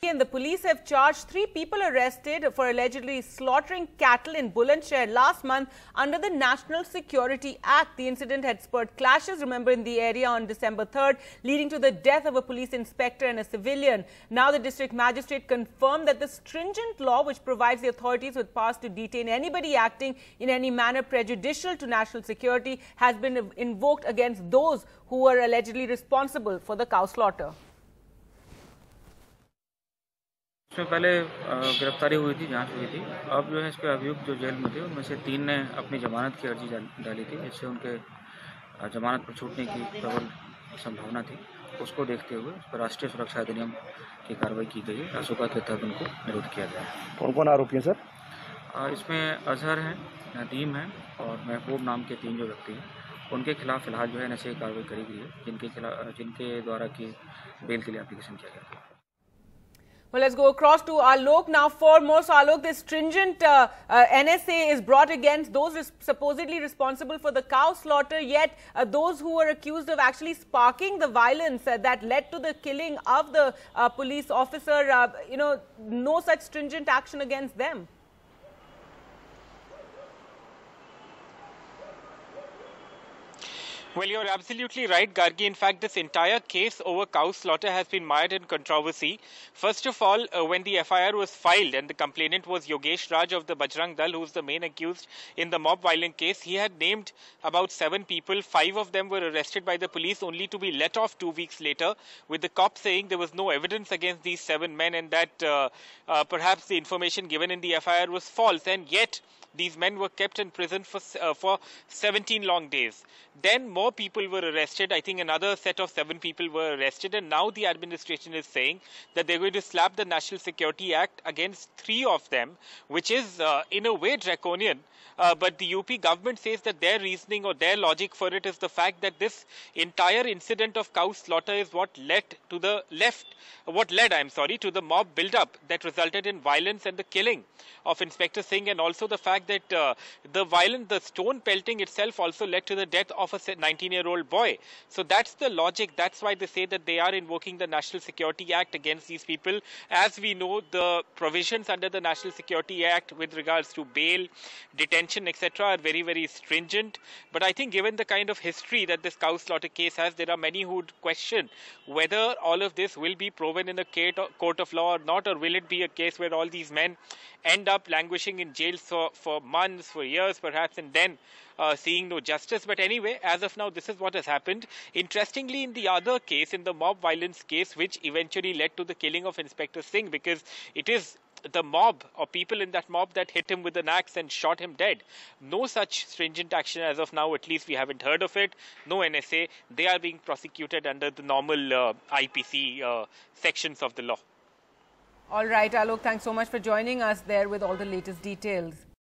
And the police have charged 3 people arrested for allegedly slaughtering cattle in Bulandshahr last month under the National Security Act. The incident had spurred clashes, remember, in the area on December 3rd, leading to the death of a police inspector and a civilian. Now the district magistrate confirmed that the stringent law which provides the authorities with powers to detain anybody acting in any manner prejudicial to national security has been invoked against those who were allegedly responsible for the cow slaughter. इसमें पहले गिरफ्तारी हुई थी, जांच हुई थी। अब जो है इस पे अभियुक्त जो जेल में थे उनमें से 3 ने अपनी जमानत की अर्जी डाली थी, जिससे उनके जमानत पर छूटने की प्रबल संभावना थी। उसको देखते हुए उस पर राष्ट्रीय सुरक्षा अधिनियम की कार्रवाई की गई है। रासुका के तहत उनको निरुद्ध किया गया है। कौन कौन आरोपी हैं सर? इसमें अजहर है, नदीम है और महबूब नाम के 3 जो व्यक्ति हैं, उनके खिलाफ फिलहाल जो है NSA की कार्रवाई करी गई है, जिनके द्वारा की बेल के लिए एप्लीकेशन किया गया था। Well, let's go across to Alok now for more. So, Alok, this stringent NSA is brought against those supposedly responsible for the cow slaughter, yet those who were accused of actually sparking the violence that led to the killing of the police officer, no such stringent action against them. Well, you're absolutely right, Gargi. In fact, this entire case over cow slaughter has been mired in controversy. First of all, when the FIR was filed and the complainant was Yogesh Raj of the Bajrang Dal, who's the main accused in the mob violence case, he had named about 7 people. 5 of them were arrested by the police only to be let off 2 weeks later, with the cops saying there was no evidence against these 7 men and that perhaps the information given in the FIR was false. And yet, these men were kept in prison for 17 long days. Then more people were arrested. I think another set of 7 people were arrested. And now the administration is saying that they're going to slap the National Security Act against 3 of them, which is in a way draconian. But the UP government says that their reasoning or their logic for it is the fact that this entire incident of cow slaughter is what led to the to the mob build-up that resulted in violence and the killing of Inspector Singh, and also the fact that the stone pelting itself also led to the death of a 19-year-old boy. So that's the logic. That's why they say that they are invoking the National Security Act against these people. As we know, the provisions under the National Security Act with regards to bail, detention, etc. are very, very stringent. But I think given the kind of history that this cow slaughter case has, there are many who would question whether all of this will be proven in a court of law or not, or will it be a case where all these men end up languishing in jail for months, for years perhaps, and then seeing no justice. But anyway, as of now, this is what has happened. Interestingly, in the other case, in the mob violence case, which eventually led to the killing of Inspector Singh, because it is the mob or people in that mob that hit him with an axe and shot him dead. No such stringent action as of now, at least we haven't heard of it. No NSA. They are being prosecuted under the normal IPC sections of the law. All right, Alok, thanks so much for joining us there with all the latest details.